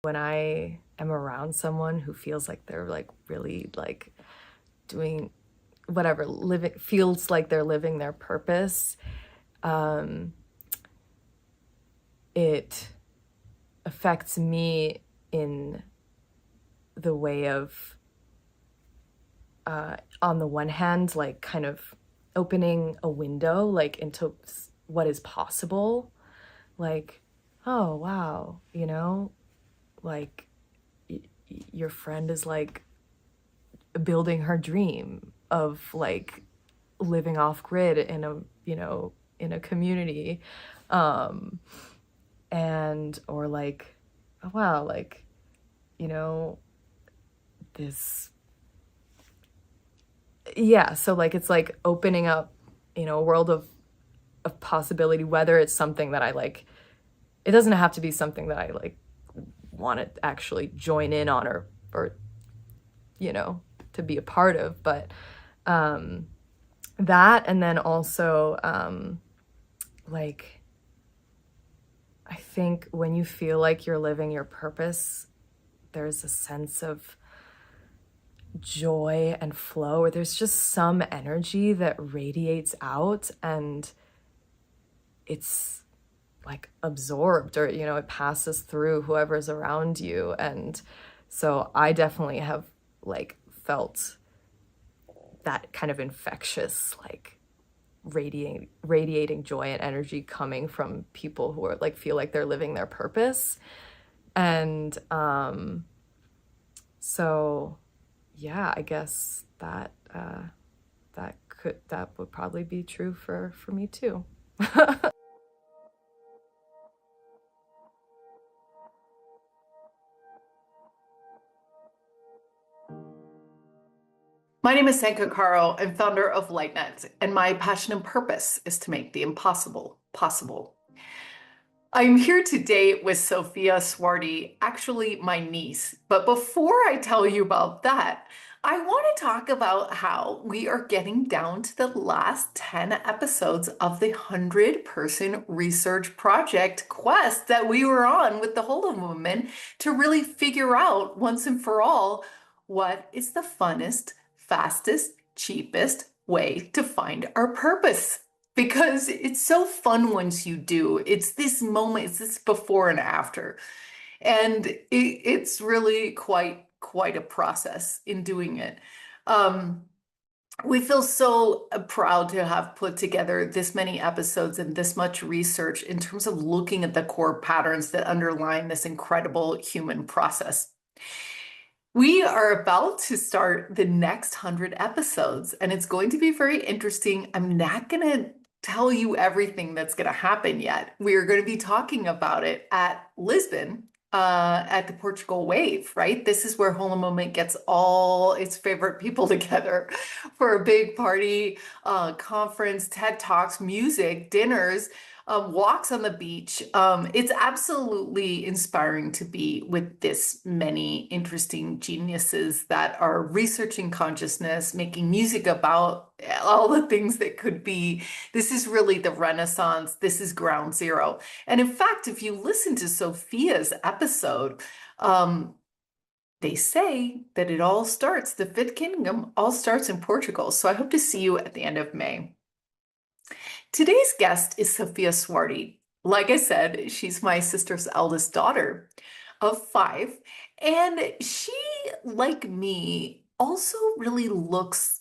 when I am around someone who feels like they're like really like doing whatever, feels like they're living their purpose, it affects me in the way of, on the one hand, like kind of opening a window like into what is possible. Like, oh wow, like your friend is like building her dream of like living off grid in a community, and or like, oh wow, like this, yeah. So like it's like opening up a world of possibility, whether it's something that I like. It doesn't have to be something that I like want to actually join in on or to be a part of, but that, and then also like I think when you feel like you're living your purpose, there's a sense of joy and flow, or there's just some energy that radiates out, and it's like absorbed, or it passes through whoever's around you. And so I definitely have like felt that kind of infectious, like radiating joy and energy coming from people who are like feel like they're living their purpose. And so yeah, I guess that that would probably be true for me too. My name is Zenka Caro. I'm founder of Lightnet, and my passion and purpose is to make the impossible possible. I'm here today with Sofia Suardi, actually my niece. But before I tell you about that, I want to talk about how we are getting down to the last 10 episodes of the 100-person research project quest that we were on with the Holomovement to really figure out once and for all what is the funnest, fastest, cheapest way to find our purpose. Because it's so fun once you do. It's this moment, it's this before and after. And it's really quite a process in doing it. We feel so proud to have put together this many episodes and this much research in terms of looking at the core patterns that underline this incredible human process. We are about to start the next 100 episodes, and it's going to be very interesting. I'm not going to tell you everything that's going to happen yet. We are going to be talking about it at Lisbon, at the Portugal Wave, right? This is where Holomovement gets all its favorite people together for a big party, conference, TED Talks, music, dinners, walks on the beach. It's absolutely inspiring to be with this many interesting geniuses that are researching consciousness, making music about all the things that could be. This is really the Renaissance. This is ground zero. And in fact, if you listen to Sofia's episode, they say that it all starts, the Fifth Kingdom all starts in Portugal. So I hope to see you at the end of May. Today's guest is Sofia Suardi. Like I said, she's my sister's eldest daughter of 5. And she, like me, also really likes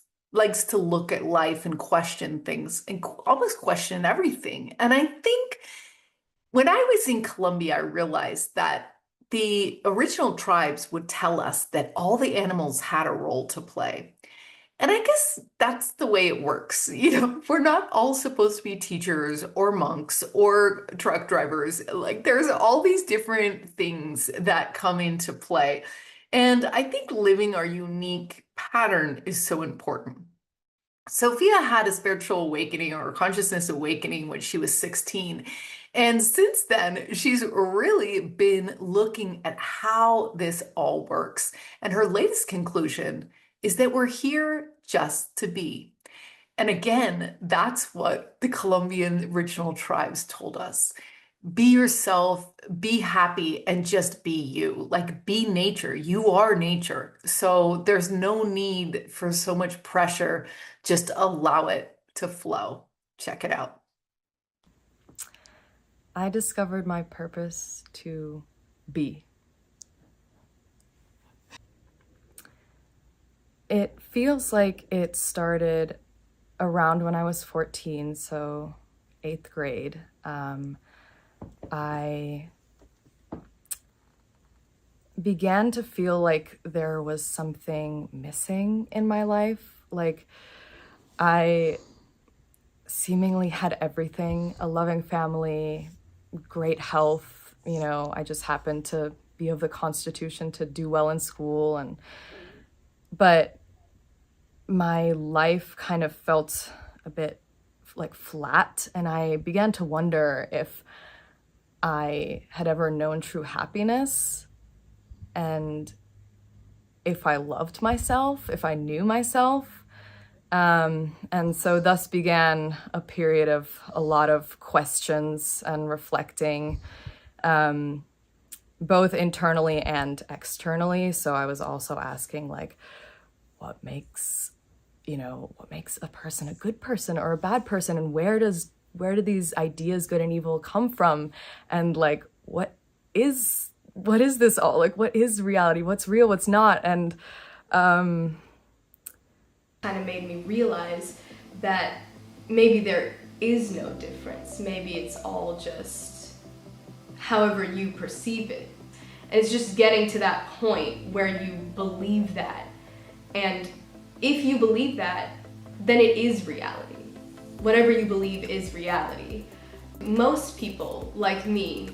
to look at life and question things and almost question everything. And I think when I was in Colombia, I realized that the original tribes would tell us that all the animals had a role to play. And I guess that's the way it works. We're not all supposed to be teachers or monks or truck drivers. Like, there's all these different things that come into play. And I think living our unique pattern is so important. Sofia had a spiritual awakening or consciousness awakening when she was 16. And since then, she's really been looking at how this all works. And her latest conclusion is that we're here just to be. And again, that's what the Colombian original tribes told us. Be yourself, be happy, and just be you. Like, be nature. You are nature. So there's no need for so much pressure. Just allow it to flow. Check it out. I discovered my purpose to be. It feels like it started around when I was 14, so 8th grade. I began to feel like there was something missing in my life. Like, I seemingly had everything, a loving family, great health. You know, I just happened to be of the constitution to do well in school, but my life kind of felt a bit like flat, and I began to wonder if I had ever known true happiness, and if I loved myself, if I knew myself. And so thus began a period of a lot of questions and reflecting, both internally and externally. So I was also asking, like, what makes a person a good person or a bad person, and where do these ideas good and evil come from, and like what is this all, like what is reality, what's real, what's not. And kind of made me realize that maybe there is no difference, maybe it's all just however you perceive it. And it's just getting to that point where you believe that, and if you believe that, then it is reality. Whatever you believe is reality. Most people, like me,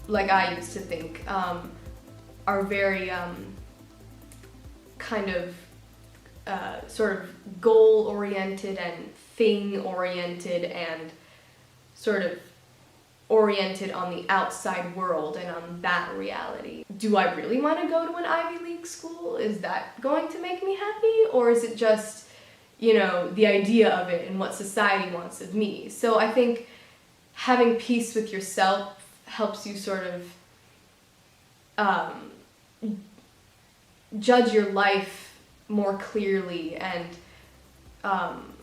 like I used to think, are very kind of sort of goal-oriented and thing-oriented and sort of oriented on the outside world and on that reality. Do I really want to go to an Ivy League school? Is that going to make me happy? Or is it just, the idea of it and what society wants of me? So I think having peace with yourself helps you sort of judge your life more clearly and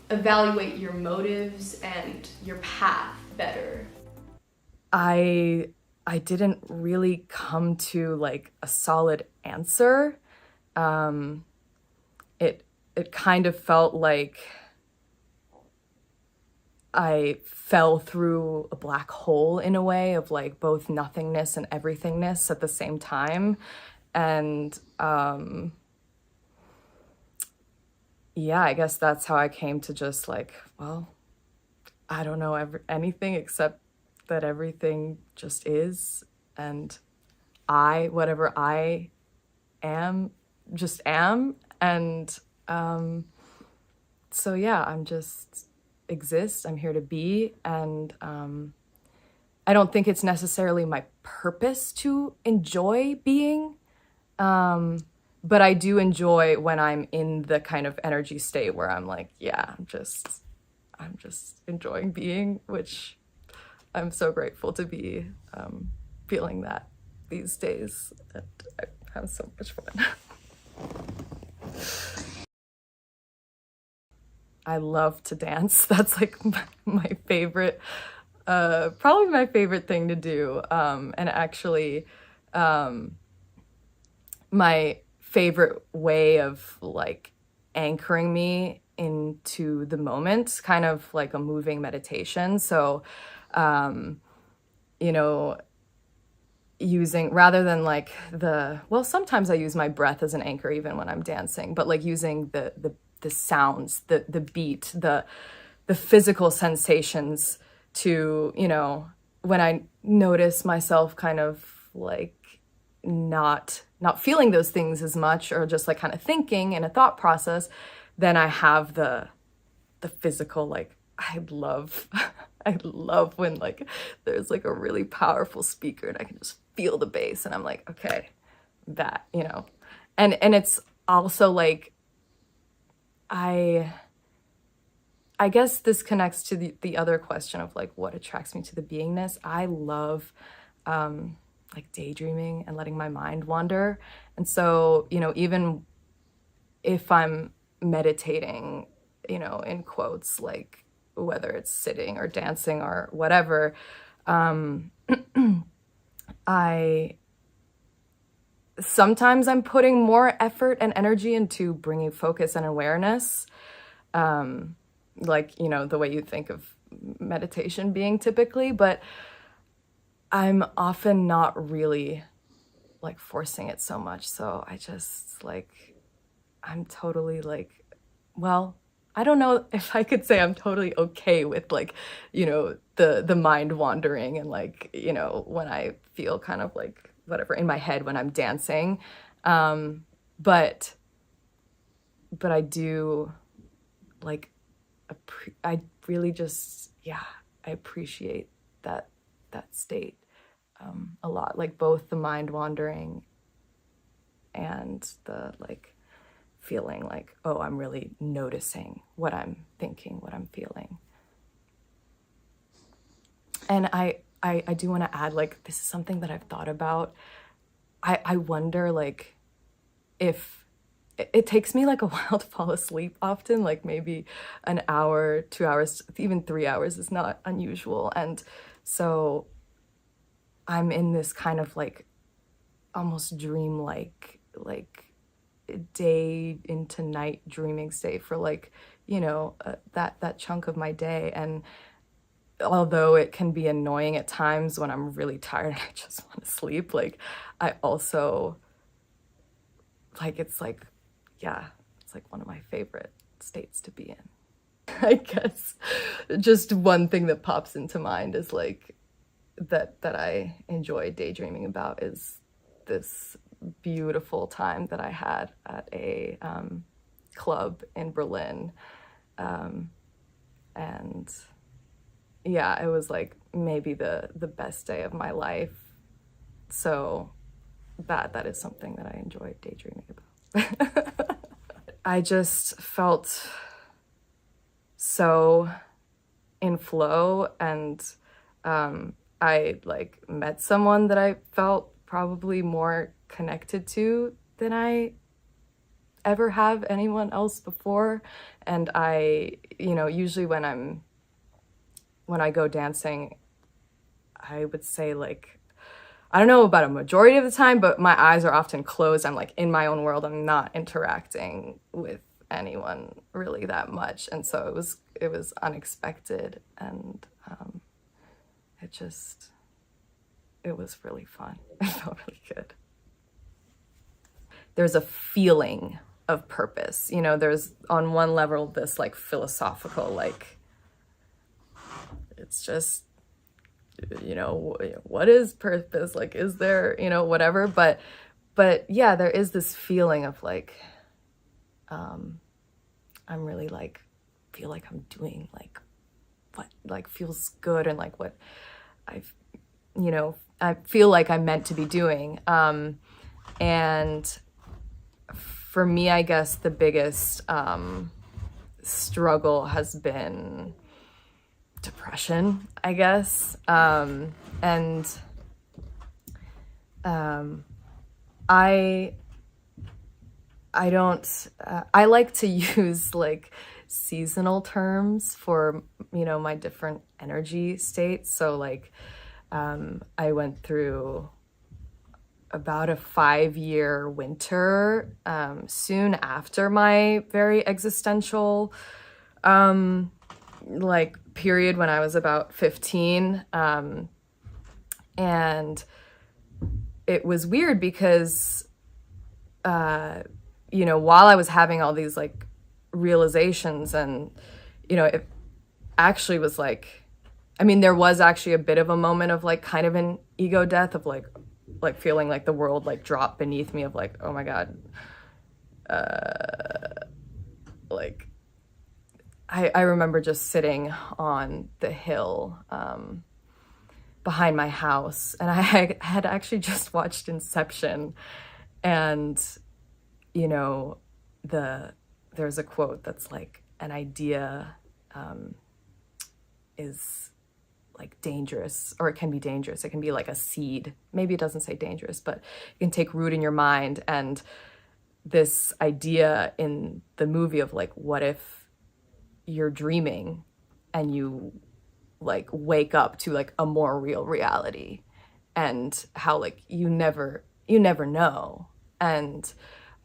evaluate your motives and your path better. I didn't really come to like a solid answer. It kind of felt like I fell through a black hole in a way of like both nothingness and everythingness at the same time. And yeah, I guess that's how I came to just like, well, I don't know anything except that everything just is, and whatever I am, just am. And so yeah, I'm just exist, I'm here to be. And I don't think it's necessarily my purpose to enjoy being, but I do enjoy when I'm in the kind of energy state where I'm like, yeah, I'm just enjoying being, which I'm so grateful to be feeling that these days, and I have so much fun. I love to dance. That's like my favorite, probably my favorite thing to do. And actually, my favorite way of like anchoring me into the moment, kind of like a moving meditation. So using, rather than like sometimes I use my breath as an anchor even when I'm dancing, but like using the sounds, the beat, the physical sensations to, when I notice myself kind of like not feeling those things as much, or just like kind of thinking in a thought process, then I have the physical, like I love when like there's like a really powerful speaker and I can just feel the bass and I'm like, okay, that, and it's also like I I guess this connects to the other question of like what attracts me to the beingness. I love like daydreaming and letting my mind wander. And so, you know, even if I'm meditating, you know, in quotes, like whether it's sitting or dancing or whatever, I sometimes I'm putting more effort and energy into bringing focus and awareness, like, you know, the way you think of meditation being typically, but I'm often not really like forcing it so much. So I just like, I'm totally like, well, I don't know if I could say I'm totally okay with like, you know, the mind wandering and like, you know, when I feel kind of like whatever in my head when I'm dancing. But I do like, I really just, yeah, I appreciate that state a lot, like both the mind wandering and the like feeling like, oh, I'm really noticing what I'm thinking, what I'm feeling. And I do want to add, like, this is something that I've thought about. I wonder, like, if it takes me like a while to fall asleep often, like maybe an hour, 2 hours, even 3 hours is not unusual. And so I'm in this kind of like almost dreamlike, like day into night dreaming state for like, you know, that chunk of my day. And although it can be annoying at times when I'm really tired and I just want to sleep, like I also like, it's like, yeah, it's like one of my favorite states to be in. I guess just one thing that pops into mind is like that I enjoy daydreaming about is this beautiful time that I had at a club in Berlin. And yeah, it was like maybe the best day of my life. So that is something that I enjoy daydreaming about. I just felt so in flow, and I like met someone that I felt probably more connected to than I ever have anyone else before. And I, you know, usually when I go dancing, I would say like, I don't know about a majority of the time, but my eyes are often closed. I'm like in my own world. I'm not interacting with anyone really that much. And so it was unexpected, and it was really fun. It felt really good. There's a feeling of purpose. You know, there's on one level this like philosophical, like, it's just, you know, what is purpose? Like, is there, you know, whatever. But yeah, there is this feeling of like, I'm really like, feel like I'm doing like what like feels good, and like what I've, you know, I feel like I'm meant to be doing. And for me, I guess the biggest struggle has been depression, I guess. And I don't, I like to use like seasonal terms for, you know, my different energy states. So like, I went through about a 5-year winter, soon after my very existential, like period when I was about 15. And it was weird because, you know, while I was having all these like realizations, and, you know, it actually was like, I mean, there was actually a bit of a moment of like kind of an ego death of like feeling like the world like dropped beneath me, of like, oh my God. Like, I remember just sitting on the hill behind my house, and I had actually just watched Inception, and, you know, there's a quote that's like, an idea is like dangerous, or it can be dangerous. It can be like a seed. Maybe it doesn't say dangerous, but it can take root in your mind. And this idea in the movie of like, what if you're dreaming and you like wake up to like a more real reality, and how like you never know. And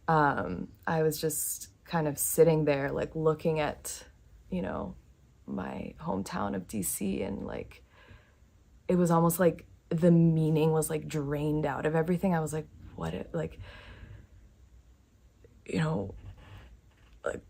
I was just kind of sitting there like looking at, you know, my hometown of DC, and like it was almost like the meaning was like drained out of everything. I was like, what it, like, you know, like,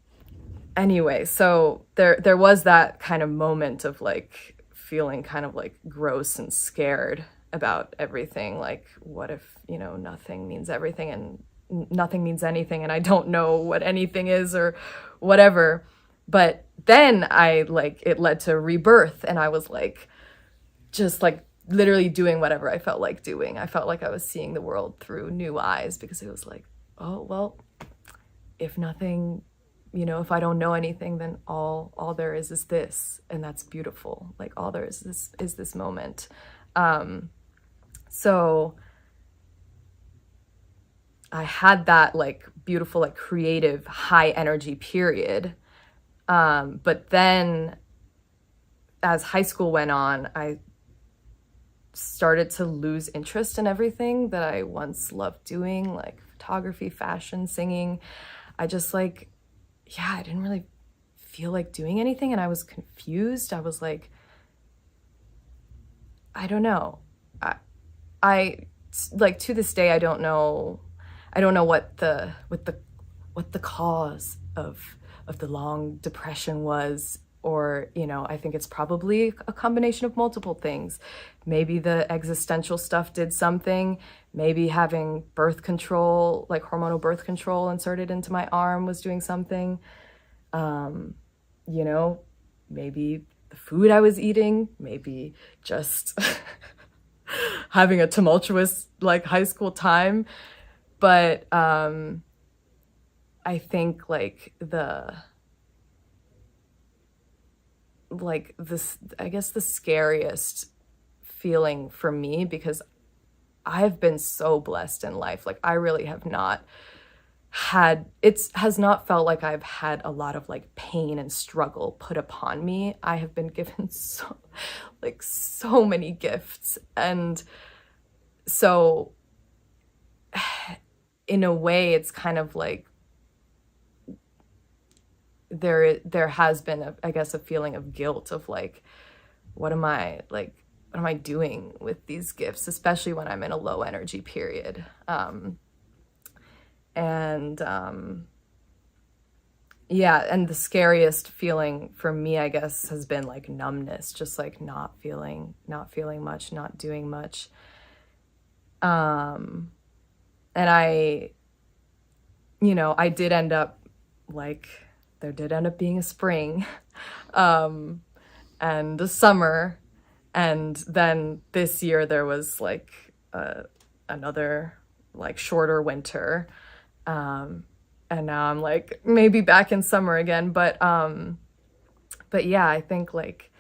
anyway, so there was that kind of moment of like feeling kind of like gross and scared about everything. Like, what if, you know, nothing means everything, and nothing means anything, and I don't know what anything is or whatever. But then it led to rebirth, and I was like, just like literally doing whatever I felt like doing. I felt like I was seeing the world through new eyes, because it was like, oh, well, if nothing, you know, if I don't know anything, then all there is this, and that's beautiful. Like, all there is this moment. So I had that like beautiful, like creative, high energy period. But then as high school went on, I started to lose interest in everything that I once loved doing, like photography, fashion, singing. I just like, yeah, I didn't really feel like doing anything, and I was confused. I was like, I don't know. I like, to this day, I don't know what the cause of the long depression was, or, you know, I think it's probably a combination of multiple things. Maybe the existential stuff did something. Maybe having birth control, like hormonal birth control inserted into my arm, was doing something. You know, maybe the food I was eating, maybe just having a tumultuous like high school time. But I think like I guess the scariest feeling for me, because I've been so blessed in life. Like, I really have not has not felt like I've had a lot of like pain and struggle put upon me. I have been given so many gifts. And so in a way, it's kind of like there has been I guess a feeling of guilt of like, what am I doing with these gifts, especially when I'm in a low energy period. Yeah, and the scariest feeling for me, I guess, has been like numbness, just like not feeling much, not doing much. And I did end up like, there did end up being a spring, and a summer, and then this year there was like another like shorter winter, and now I'm like maybe back in summer again. But yeah, I think like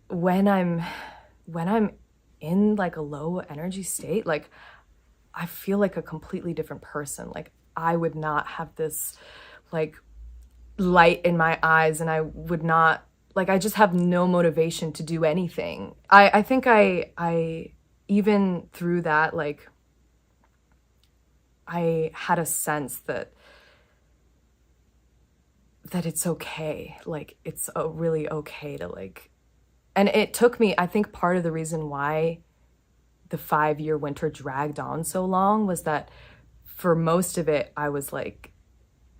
when I'm in like a low energy state, like I feel like a completely different person. Like, I would not have this like light in my eyes, and I would not, like, I just have no motivation to do anything. I think I even through that, like, I had a sense that it's okay. Like, it's really okay to like, and it took me, I think part of the reason why the 5-year winter dragged on so long was that for most of it, I was like,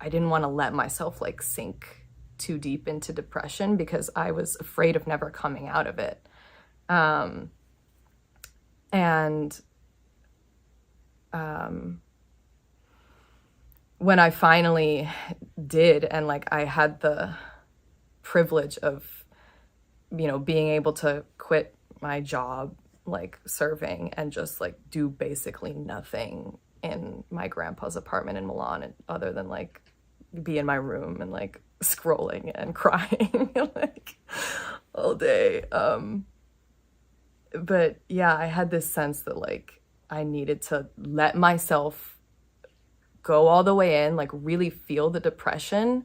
I didn't want to let myself like sink too deep into depression, because I was afraid of never coming out of it. When I finally did, and like I had the privilege of, you know, being able to quit my job, like serving, and just like do basically nothing in my grandpa's apartment in Milan, other than like be in my room and like scrolling and crying like all day. But yeah, I had this sense that like I needed to let myself go all the way in, like really feel the depression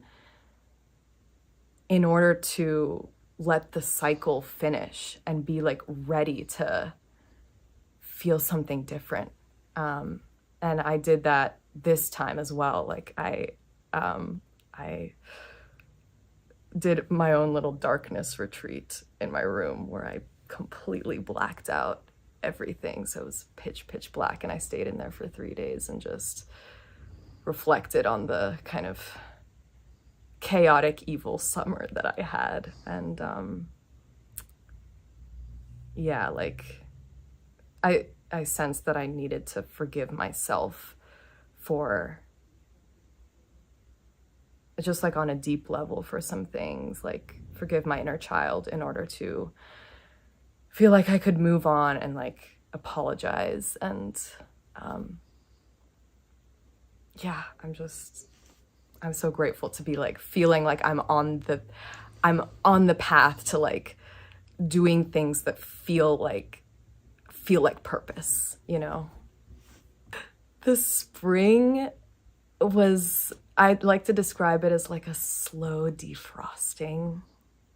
in order to let the cycle finish and be like ready to feel something different. And I did that this time as well. Like I did my own little darkness retreat in my room where I completely blacked out everything. So it was pitch black, and I stayed in there for 3 days and just reflected on the kind of chaotic, evil summer that I had. And yeah, like I sensed that I needed to forgive myself for just like on a deep level for some things, like forgive my inner child in order to feel like I could move on and like apologize. And yeah, I'm so grateful to be like feeling like I'm on the path to like doing things that feel like purpose, you know? The spring was, I'd like to describe it as like a slow defrosting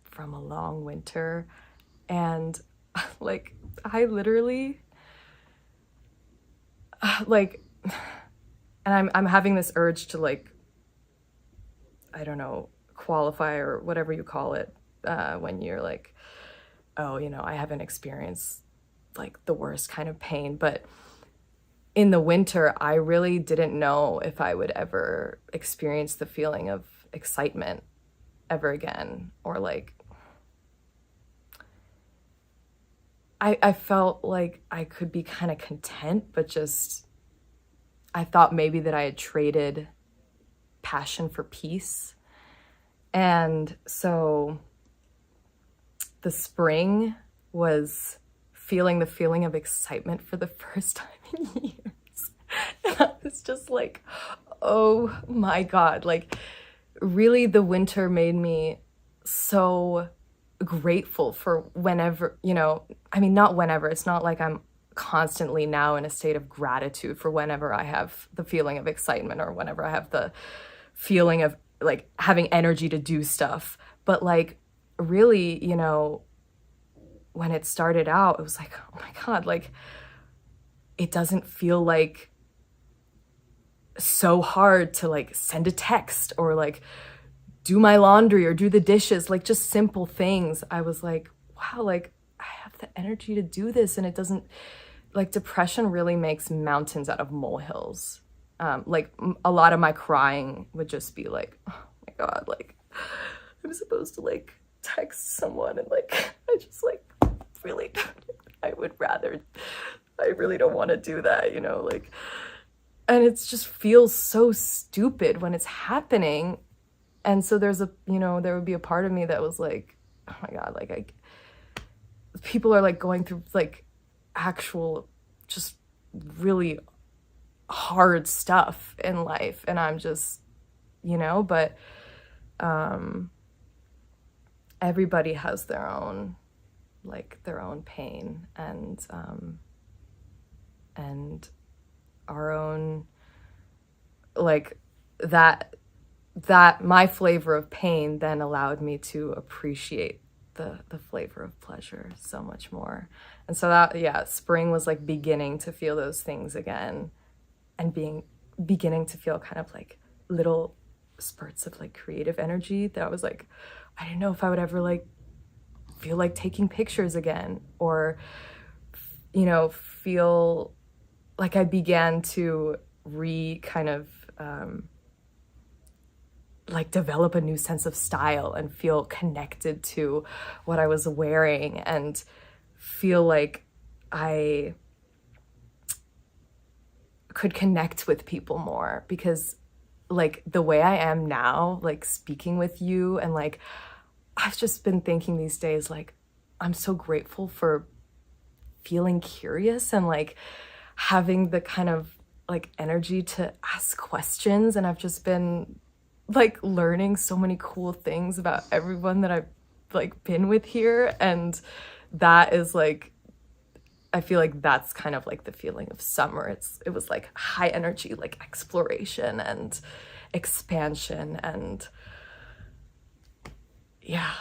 from a long winter. And like, I literally, like, and I'm having this urge to like, I don't know, qualify or whatever you call it, when you're like, oh, you know, I haven't experienced like the worst kind of pain. But in the winter, I really didn't know if I would ever experience the feeling of excitement ever again, or like, I felt like I could be kind of content, but just, I thought maybe that I had traded passion for peace. And so the spring was feeling the feeling of excitement for the first time in years. And I was just like, oh my God, like really the winter made me so grateful for whenever, you know, I mean, not whenever, it's not like I'm constantly now in a state of gratitude for whenever I have the feeling of excitement or whenever I have the feeling of like having energy to do stuff. But like really, you know, when it started out, it was like, oh my God, like it doesn't feel like so hard to like send a text or like do my laundry or do the dishes, like just simple things. I was like, wow, like I have the energy to do this. And it doesn't, like depression really makes mountains out of molehills. Like a lot of my crying would just be like, oh my God, like I'm supposed to like text someone and like, I just like really, I really don't want to do that, you know, like, and it just feels so stupid when it's happening. And so there's a, you know, there would be a part of me that was like, oh my God, like people are like going through like actual, just really hard stuff in life. And I'm just, you know, but everybody has their own pain and our own, like that my flavor of pain then allowed me to appreciate the flavor of pleasure so much more. And so that, yeah, spring was like beginning to feel those things again and beginning to feel kind of like little spurts of like creative energy that I was like, I didn't know if I would ever like feel like taking pictures again, or, you know, feel like I began to like develop a new sense of style and feel connected to what I was wearing and feel like I could connect with people more, because like the way I am now, like speaking with you, and like I've just been thinking these days, like I'm so grateful for feeling curious and like having the kind of like energy to ask questions. And I've just been like learning so many cool things about everyone that I've like been with here. And that is like, I feel like that's kind of like the feeling of summer. It was like high energy, like exploration and expansion, and yeah.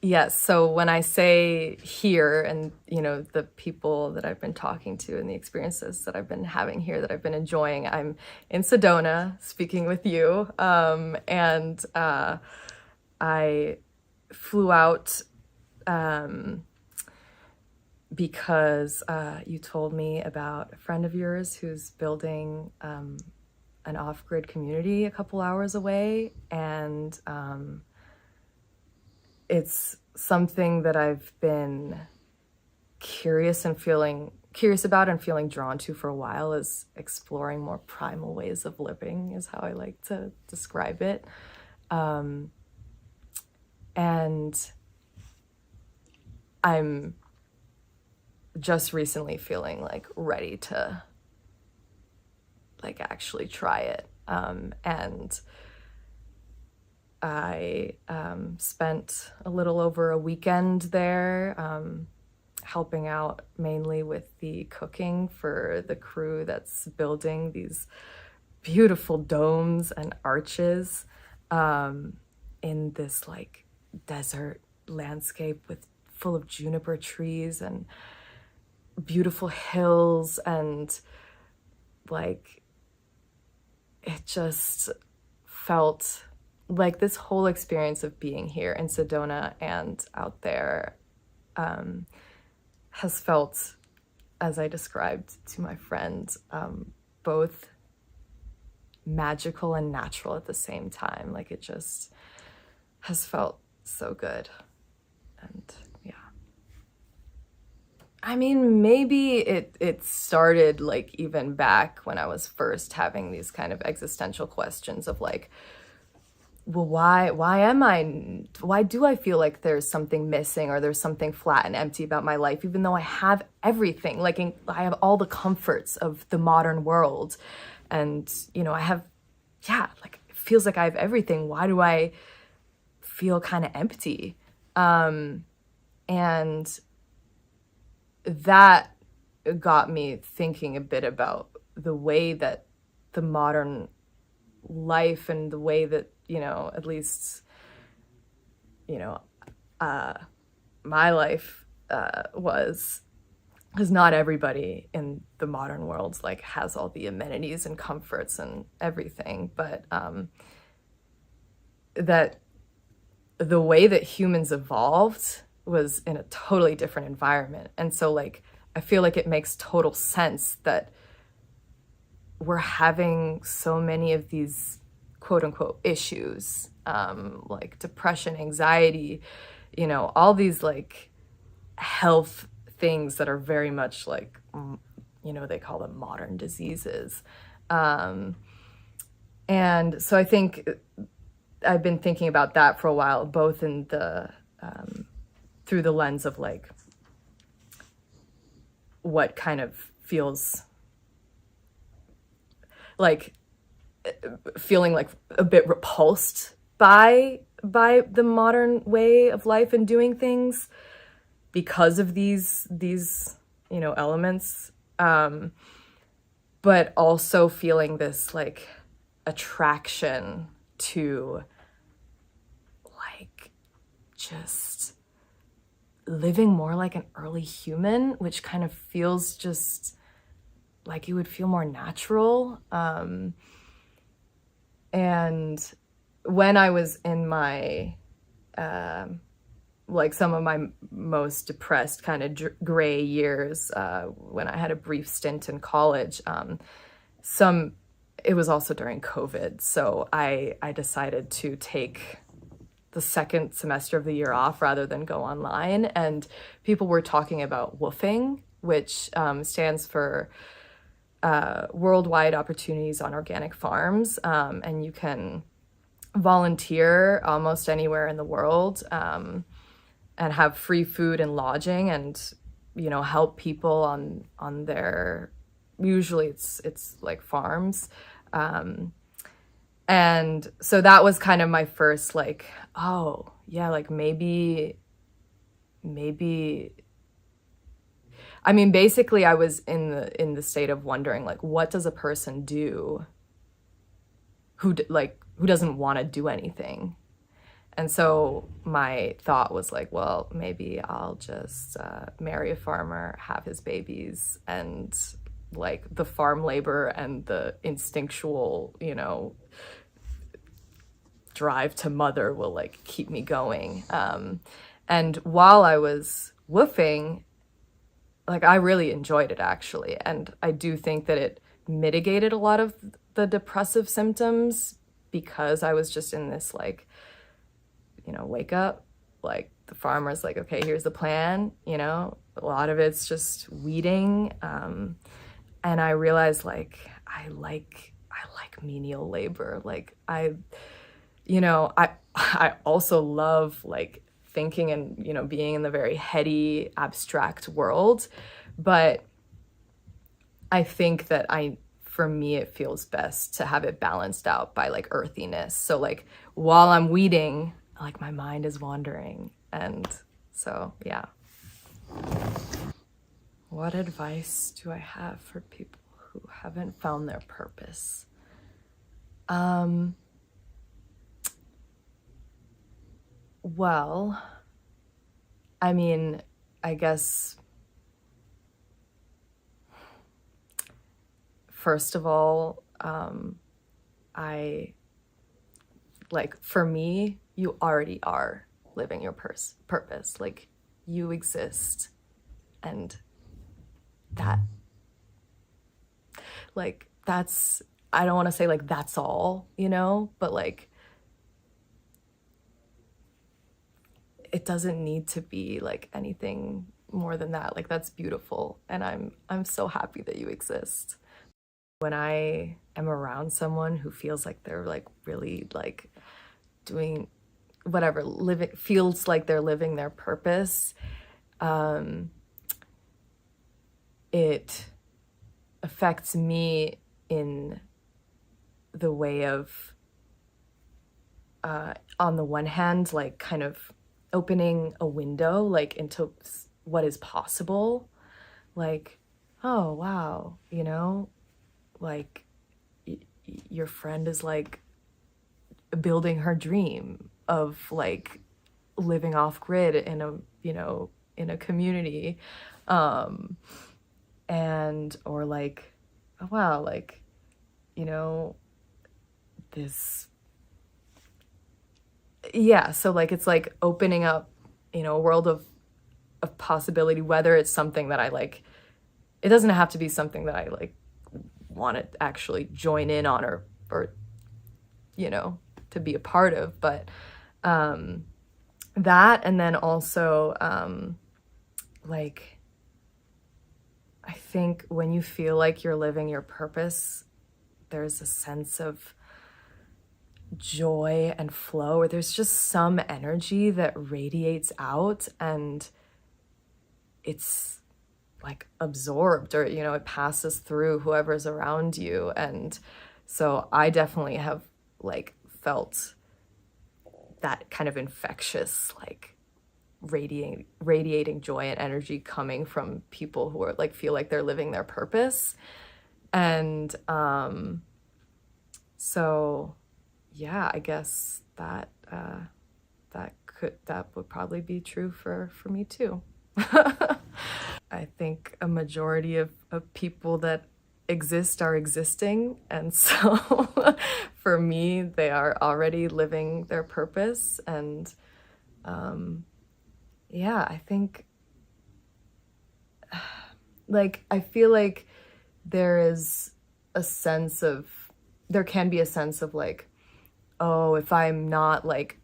Yes, so when I say here, and you know, the people that I've been talking to and the experiences that I've been having here that I've been enjoying, I'm in Sedona speaking with you, and I flew out because you told me about a friend of yours who's building an off-grid community a couple hours away, and it's something that I've been curious about and feeling drawn to for a while, is exploring more primal ways of living, is how I like to describe it. And I'm just recently feeling like ready to like actually try it. And I spent a little over a weekend there, helping out mainly with the cooking for the crew that's building these beautiful domes and arches in this like desert landscape full of juniper trees and beautiful hills, and like it just felt like this whole experience of being here in Sedona and out there has felt, as I described to my friend, both magical and natural at the same time. Like it just has felt so good. And yeah. I mean, maybe it started like even back when I was first having these kind of existential questions of like, well, why do I feel like there's something missing, or there's something flat and empty about my life, even though I have everything, like I have all the comforts of the modern world, and you know, I have, like it feels like I have everything. Why do I feel kind of empty? And that got me thinking a bit about the way that the modern life, and the way that, you know, at least, you know, my life was, because not everybody in the modern world like has all the amenities and comforts and everything, but that the way that humans evolved was in a totally different environment. And so like I feel like it makes total sense that we're having so many of these quote unquote issues, like depression, anxiety, you know, all these like health things that are very much like, you know, they call them modern diseases. And so I think I've been thinking about that for a while, both in the, through the lens of like what kind of feels like, feeling like a bit repulsed by the modern way of life and doing things because of these you know, elements, but also feeling this like attraction to like just living more like an early human, which kind of feels just like you would feel more natural. And when I was in my, like some of my most depressed kind of gray years, when I had a brief stint in college, it was also during COVID. So I decided to take the second semester of the year off rather than go online. And people were talking about WWOOFing, which stands for Worldwide Opportunities on Organic Farms. And you can volunteer almost anywhere in the world, and have free food and lodging, and, you know, help people on their, usually it's like farms. And so that was kind of my first like, oh yeah, like maybe I mean, basically I was in the state of wondering, like, what does a person do who doesn't want to do anything? And so my thought was like, well, maybe I'll just marry a farmer, have his babies, and like the farm labor and the instinctual, you know, drive to mother will like keep me going. And while I was woofing, like I really enjoyed it actually. And I do think that it mitigated a lot of the depressive symptoms because I was just in this like, you know, wake up, like the farmer's like, okay, here's the plan, you know, a lot of it's just weeding. And I realized like, I like menial labor. Like you know, I also love like thinking and, you know, being in the very heady, abstract world. But I think that for me, it feels best to have it balanced out by like earthiness. So like while I'm weeding, like my mind is wandering. And so, yeah. What advice do I have for people who haven't found their purpose? Well, I mean, I guess, first of all, I, like, for me, you already are living your purpose. Like, you exist. And that, like, that's, I don't want to say, like, that's all, you know? But, like, it doesn't need to be like anything more than that. Like that's beautiful, and I'm so happy that you exist. When I am around someone who feels like they're like really like doing whatever, living, feels like they're living their purpose, it affects me in the way of, on the one hand, like kind of opening a window like into what is possible. Like, oh wow, you know, like your friend is like building her dream of like living off grid in a, you know, in a community, and or like, oh wow, like, you know, this, yeah, so like it's like opening up, you know, a world of possibility, whether it's something that I like, it doesn't have to be something that I like want to actually join in on or you know, to be a part of, but that, and then also like I think when you feel like you're living your purpose, there's a sense of joy and flow, or there's just some energy that radiates out, and it's like absorbed, or you know, it passes through whoever's around you. And so I definitely have like felt that kind of infectious like radiating joy and energy coming from people who are like feel like they're living their purpose. And so yeah, I guess that that would probably be true for me too. I think a majority of people that exist are existing, and so for me, they are already living their purpose. And yeah, I think like I feel like there can be a sense of like, oh, if I'm not like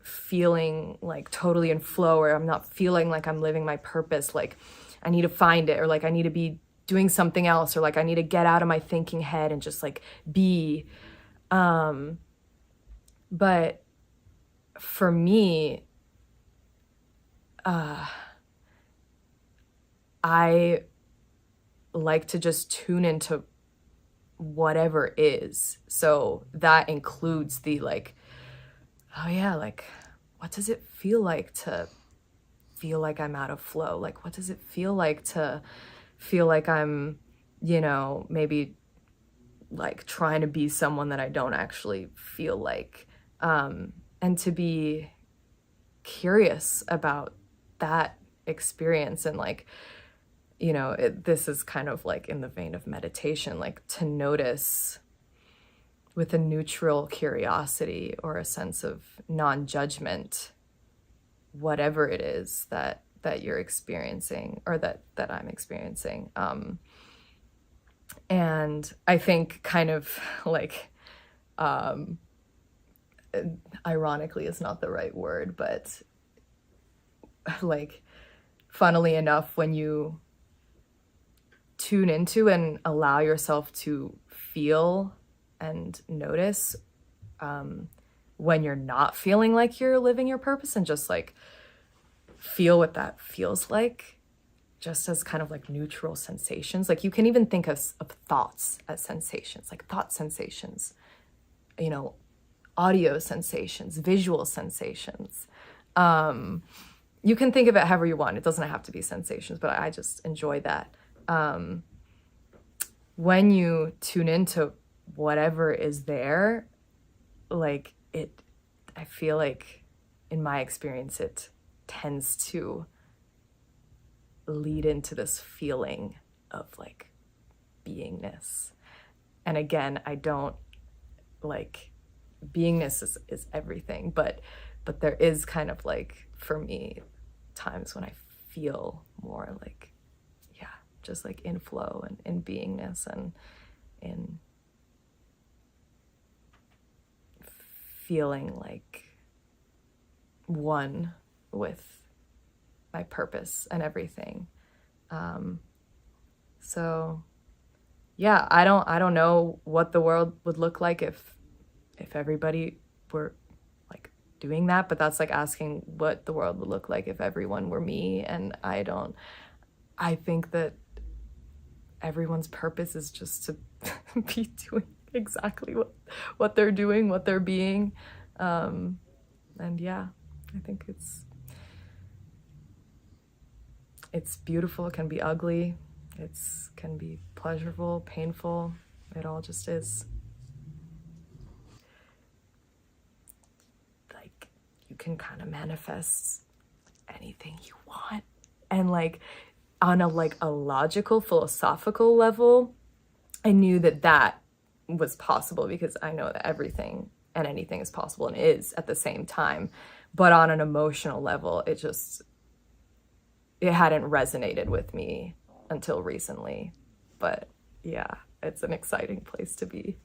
feeling like totally in flow, or I'm not feeling like I'm living my purpose, like I need to find it, or like I need to be doing something else, or like I need to get out of my thinking head and just like be. But for me, I like to just tune into whatever is. So that includes the like, oh yeah, like what does it feel like to feel like I'm out of flow? Like what does it feel like to feel like I'm, you know, maybe like trying to be someone that I don't actually feel like, and to be curious about that experience. And like, you know, this is kind of like in the vein of meditation, like to notice with a neutral curiosity or a sense of non-judgment whatever it is that you're experiencing, or that I'm experiencing. And I think kind of like, ironically is not the right word, but like, funnily enough, when you tune into and allow yourself to feel and notice, when you're not feeling like you're living your purpose, and just like feel what that feels like, just as kind of like neutral sensations. Like you can even think of thoughts as sensations, like thought sensations, you know, audio sensations, visual sensations. You can think of it however you want. It doesn't have to be sensations, but I just enjoy that. When you tune into whatever is there, like I feel like in my experience, it tends to lead into this feeling of like beingness. And again, I don't like, beingness is everything, but there is kind of like, for me, times when I feel more like, yeah, just like in flow and in beingness, and in feeling like one with my purpose and everything. So yeah, I don't know what the world would look like if everybody were like doing that, but that's like asking what the world would look like if everyone were me. And I think that everyone's purpose is just to be doing exactly what they're doing, what they're being. And yeah, I think it's beautiful. It can be ugly. It can be pleasurable, painful. It all just is. Like, you can kind of manifest anything you want. And like, on a logical, philosophical level, I knew that was possible, because I know that everything and anything is possible, and is at the same time. But on an emotional level, it hadn't resonated with me until recently. But yeah, it's an exciting place to be.